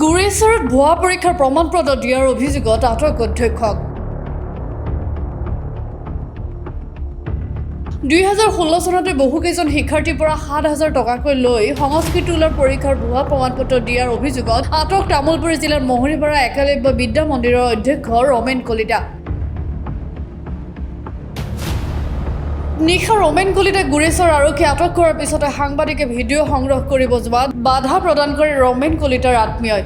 গুৰেশ্বৰত ভুৱা পৰীক্ষাৰ প্ৰমাণপত্ৰ দিয়াৰ অভিযোগত আটক অধ্যক্ষক 2016 চনতে বহুকেইজন শিক্ষাৰ্থীৰ পৰা 7,000 টকাকৈ লৈ সংস্কৃত টোলৰ পৰীক্ষাৰ ভুৱা প্ৰমাণপত্ৰ দিয়াৰ অভিযোগত আটক তামুলপুৰ জিলাৰ মহৰীপাৰা একালব্য বিদ্যা মন্দিৰৰ অধ্যক্ষ ৰমেন কলিতা। নিশা ৰমেন কলিতাক গুৰেশ্বৰ আৰক্ষীয়ে আটক কৰাৰ পিছতে সাংবাদিকে ভিডিঅ' সংগ্ৰহ কৰিব যোৱাত বাধা প্ৰদান কৰে ৰমেন কলিতাৰ আত্মীয়ই।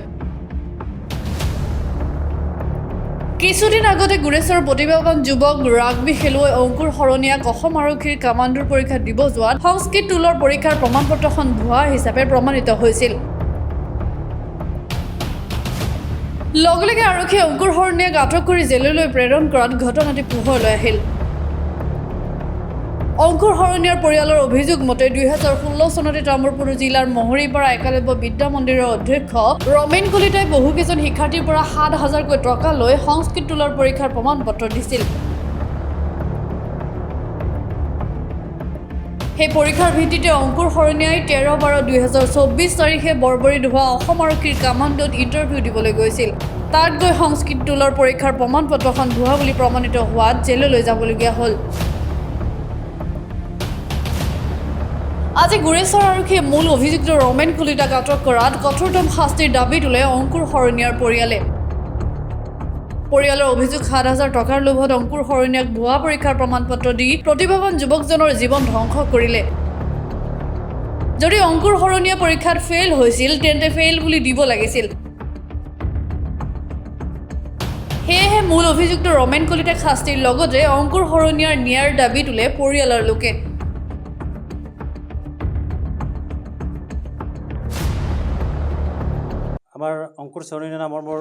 কিছুদিন আগতে গুৰেশ্বৰৰ প্ৰতিভাৱান যুৱক ৰাগবী খেলুৱৈ অংকুৰ শৰণীয়াক অসম আৰক্ষীৰ কামাণ্ডোৰ পৰীক্ষা দিব যোৱাত সংস্কৃত টোলৰ পৰীক্ষাৰ প্ৰমাণপত্ৰখন ভুৱা হিচাপে প্ৰমাণিত হৈছিল। লগে লগে আৰক্ষীয়ে অংকুৰ শৰণীয়াক আটক কৰি জেললৈ প্ৰেৰণ কৰাত ঘটনাটি পোহৰলৈ আহিল। অংকুৰ শৰণীয়াৰ পৰিয়ালৰ অভিযোগ মতে 2016 চনতে তামুলপুৰ জিলাৰ মহৰীপাৰা একালব্য বিদ্যা মন্দিৰৰ অধ্যক্ষ ৰমেন কলিতাই বহুকেইজন শিক্ষাৰ্থীৰ পৰা 7,000কৈ টকা লৈ সংস্কৃত টোলৰ পৰীক্ষাৰ প্ৰমাণপত্ৰ দিছিল। সেই পৰীক্ষাৰ ভিত্তিতে অংকুৰ শৰণীয়াই 13/12/2024 তাৰিখে বৰবৰীত হোৱা অসম আৰক্ষীৰ কামাণ্ডোত ইণ্টাৰভিউ দিবলৈ গৈছিল। তাত গৈ সংস্কৃত টোলৰ পৰীক্ষাৰ প্ৰমাণপত্ৰখন ভুৱা বুলি প্ৰমাণিত হোৱাত জেললৈ যাবলগীয়া হ'ল। আজি গুৰেশ্বৰ আৰক্ষীয়ে মূল অভিযুক্ত ৰমেন কলিতাক আটক কৰাত কঠোৰতম শাস্তিৰ দাবী তোলে অংকুৰ শৰণীয়াৰ পৰিয়ালে। পৰিয়ালৰ অভিযোগ 7,000 টকাৰ লোভত অংকুৰ শৰণীয়াক ভুৱা পৰীক্ষাৰ প্ৰমাণপত্ৰ দি প্ৰতিভাৱান যুৱকজনৰ জীৱন ধ্বংস কৰিলে। যদি অংকুৰ শৰণীয়া পৰীক্ষাত ফেইল হৈছিল তেন্তে ফেইল বুলি দিব লাগিছিল। সেয়েহে মূল অভিযুক্ত ৰমেন কলিতাক শাস্তিৰ লগতে অংকুৰ শৰণীয়াৰ ন্যায়ৰ দাবী তোলে পৰিয়ালৰ লোকে। আমাৰ অংকুৰ শৰণীয়া নামৰ মোৰ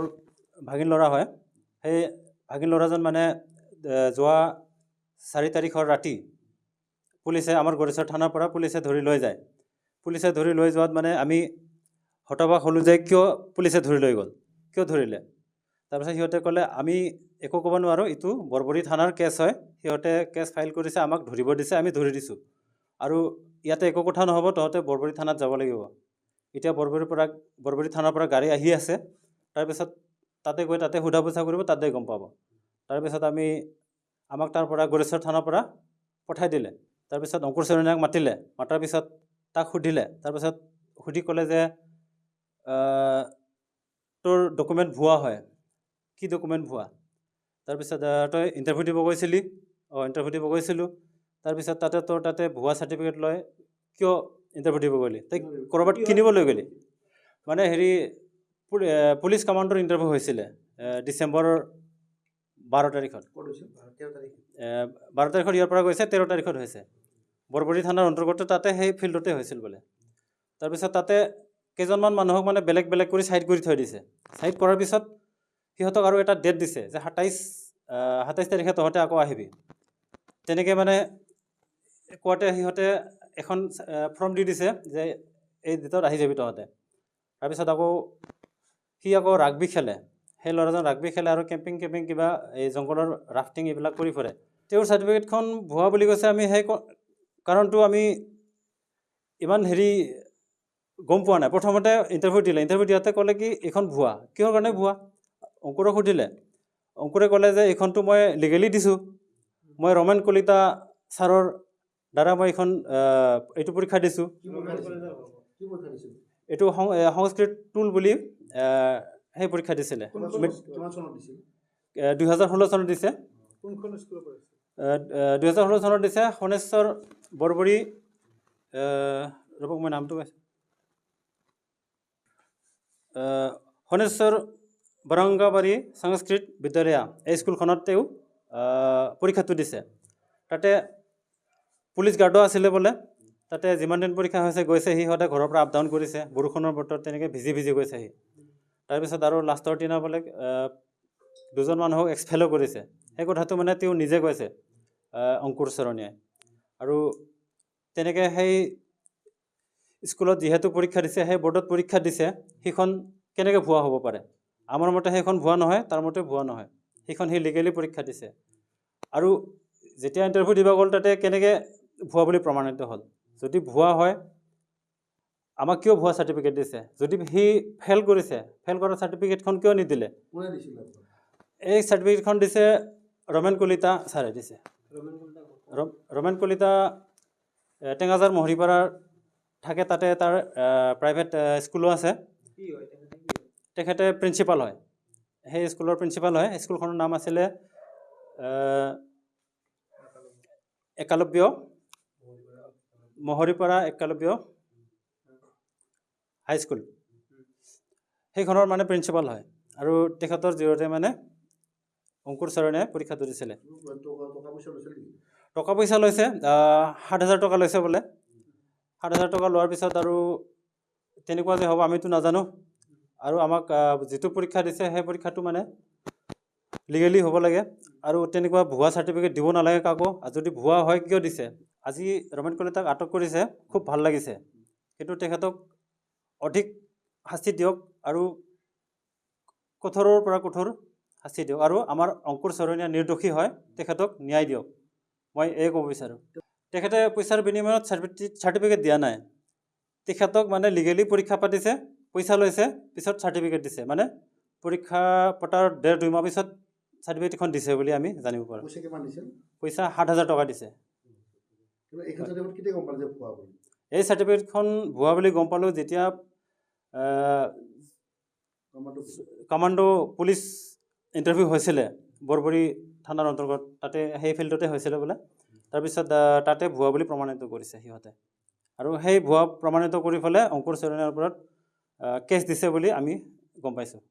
ভাগিন ল'ৰা হয়। সেই ভাগিন ল'ৰাজন মানে যোৱা 4 তাৰিখৰ ৰাতি পুলিচে আমাৰ গুৰেশ্বৰ থানাৰ পৰা পুলিচে ধৰি লৈ যায়। পুলিচে ধৰি লৈ যোৱাত মানে আমি হতবাক হ'লোঁ যে কিয় পুলিচে ধৰি লৈ গ'ল, কিয় ধৰিলে। তাৰপিছত সিহঁতে ক'লে আমি একো ক'ব নোৱাৰোঁ, এইটো বৰবৰী থানাৰ কেছ হয়, সিহঁতে কেছ ফাইল কৰিছে, আমাক ধৰিব দিছে, আমি ধৰি দিছোঁ, আৰু ইয়াতে একো কথা নহ'ব, তহঁতে বৰবৰী থানাত যাব লাগিব। এতিয়া বৰবৰী থানাৰ পৰা গাড়ী আহি আছে, তাৰপিছত তাতে গৈ তাতে সোধা পোছা কৰিব, তাতে গম পাব। তাৰপিছত আমাক তাৰ পৰা গুৰেশ্বৰ থানাৰ পৰা পঠাই দিলে। তাৰপিছত অংকুৰ শৰণীয়াক মাতিলে, মাতাৰ পিছত তাক সুধিলে। তাৰপিছত সুধি ক'লে যে তোৰ ডকুমেণ্ট ভুৱা হয়। কি ডকুমেণ্ট ভুৱা? তাৰপিছত তই ইণ্টাৰভিউ দিব গৈছিলি? ইণ্টাৰভিউ দিব গৈছিলোঁ। তাৰপিছত তাতে ভুৱা চাৰ্টিফিকেট লয়, কিয় ইণ্টাৰভিউ দিব গ'লি? তই ক'ৰবাত কিনিবলৈ গ'লি? মানে পুলিচ কামাণ্ডৰ ইণ্টাৰভিউ হৈছিলে ডিচেম্বৰৰ 12 তাৰিখত। 12 তাৰিখত ইয়াৰ পৰা গৈছে, 13 তাৰিখত হৈছে। বৰবৰী থানাৰ অন্তৰ্গত তাতে সেই ফিল্ডতে হৈছিল বোলে। তাৰপিছত তাতে কেইজনমান মানুহক মানে বেলেগ বেলেগ কৰি ছাইড কৰি থৈ দিছে। ছাইড কৰাৰ পিছত সিহঁতক আৰু এটা ডেট দিছে যে 27 তাৰিখে তহঁতে আকৌ আহিবি। তেনেকৈ মানে কোৱাতে সিহঁতে এখন ফৰ্ম দি দিছে যে এই ডেটত আহি যাবি তহঁতে। তাৰপিছত সি আকৌ ৰাগবী খেলে, সেই ল'ৰাজন ৰাগবী খেলে আৰু কেম্পিং কিবা এই জংঘলৰ ৰাফটিং এইবিলাক কৰি ফুৰে। তেওঁৰ চাৰ্টিফিকেটখন ভুৱা বুলি কৈছে। আমি সেই কাৰণটো আমি ইমান গম পোৱা নাই। প্ৰথমতে ইণ্টাৰভিউ দিয়াতে ক'লে কি এইখন ভুৱা। কিহৰ কাৰণে ভুৱা? অংকুৰক সুধিলে। অংকুৰে ক'লে যে এইখনটো মই লিগেলি দিছোঁ, মই ৰমেন কলিতা ছাৰৰ দ্বাৰা মই এইটো পৰীক্ষা দিছোঁ। এইটো সংস্কৃত টোল বুলি সেই পৰীক্ষা দিছিলে। 2016 চনত দিছে। 2016 চনত দিছে শনেশ্বৰ বৰবৰী, ৰ'বক মই নামটো পাইছোঁ, শনেশ্বৰ বৰংগাবাৰী সংস্কৃত বিদ্যালয়, এই স্কুলখনত তেওঁ পৰীক্ষাটো দিছে। তাতে পুলিচ গাৰ্ডো আছিলে বোলে। তাতে যিমান দিন পৰীক্ষা হৈছে গৈছে, সিহঁতে ঘৰৰ পৰা আপ ডাউন কৰিছে, বৰষুণৰ বতৰত তেনেকৈ ভিজি গৈছে সি। তাৰপিছত আৰু লাষ্টৰ দিনা বোলে 2জন মানুহক এক্সপেলো কৰিছে। সেই কথাটো মানে তেওঁ নিজে কৈছে, অংকুৰ শৰণীয়াই। আৰু তেনেকৈ সেই স্কুলত যিহেতু পৰীক্ষা দিছে, সেই বৰ্ডত পৰীক্ষা দিছে, সেইখন কেনেকৈ ভুৱা হ'ব পাৰে? আমাৰ মতে সেইখন ভুৱা নহয়, তাৰ মতে ভুৱা নহয়। সেইখন সি লিগেলি পৰীক্ষা দিছে। আৰু যেতিয়া ইণ্টাৰভিউ দিব গ'ল তাতে কেনেকৈ ভুৱা বুলি প্ৰমাণিত হ'ল? যদি ভুৱা হয়, আমাক কিয় ভুৱা চাৰ্টিফিকেট দিছে, যদি সি ফেইল কৰিছে ফেইল কৰা চাৰ্টিফিকেটখন কিয় নিদিলে। এই চাৰ্টিফিকেটখন দিছে ৰমেন কলিতা ছাৰে দিছে। ৰমেন কলিতা টেঙাজাৰ মহৰীপাৰাৰ থাকে, তাতে তাৰ প্ৰাইভেট স্কুলো আছে। তেখেতে প্ৰিন্সিপাল হয়, সেই স্কুলৰ প্ৰিন্সিপাল হয়। স্কুলখনৰ নাম আছিলে একলব্য মহৰীপাৰা একলব্য হাইস্কুল, সেইখনৰ মানে প্ৰিন্সিপাল হয়। আৰু তেখেতৰ জৰিয়তে মানে অংকুৰ চৰণে পৰীক্ষাটো দিছিলে। টকা পইচা লৈছে, 7,000 টকা লৈছে বোলে। 7,000 টকা লোৱাৰ পিছত আৰু তেনেকুৱা যে হ'ব আমিতো নাজানো। আৰু আমাক যিটো পৰীক্ষা দিছে সেই পৰীক্ষাটো মানে লিগেলি হ'ব লাগে, আৰু তেনেকুৱা ভুৱা চাৰ্টিফিকেট দিব নালাগে কাকো। আৰু যদি ভুৱা হয় কিয় দিছে। আজি ৰমেন কলিতাক আটক কৰিছে, খুব ভাল লাগিছে, কিন্তু তেখেতক অধিক শাস্তি দিয়ক, আৰু কঠোৰৰ পৰা কঠোৰ শাস্তি দিয়ক, আৰু আমাৰ অংকুৰ চৰণীয়া নিৰ্দোষী হয়, তেখেতক ন্যায় দিয়ক, মই এই ক'ব বিচাৰোঁ। তেখেতে পইচাৰ বিনিময়ত চাৰ্টিফিকেট দিয়া নাই, তেখেতক মানে লিগেলি পৰীক্ষা পাতিছে, পইচা লৈছে, পিছত চাৰ্টিফিকেট দিছে। মানে পৰীক্ষা পতাৰ 1.5-2 মাহ পিছত চাৰ্টিফিকেটখন দিছে বুলি আমি জানিব পাৰোঁ। পইচা 7,000 টকা দিছে। এই চাৰ্টিফিকেটখন ভুৱা বুলি গম পালোঁ যেতিয়া কামাণ্ডো পুলিচ ইণ্টাৰভিউ হৈছিলে বৰবৰী থানাৰ অন্তৰ্গত, তাতে সেই ফিল্ডতে হৈছিলে বোলে। তাৰপিছত তাতে ভুৱা বুলি প্ৰমাণিত কৰিছে সিহঁতে, আৰু সেই ভুৱা প্ৰমাণিত কৰি পেলাই অংকুৰ চৰণীয়াৰ ওপৰত কেছ দিছে বুলি আমি গম পাইছোঁ।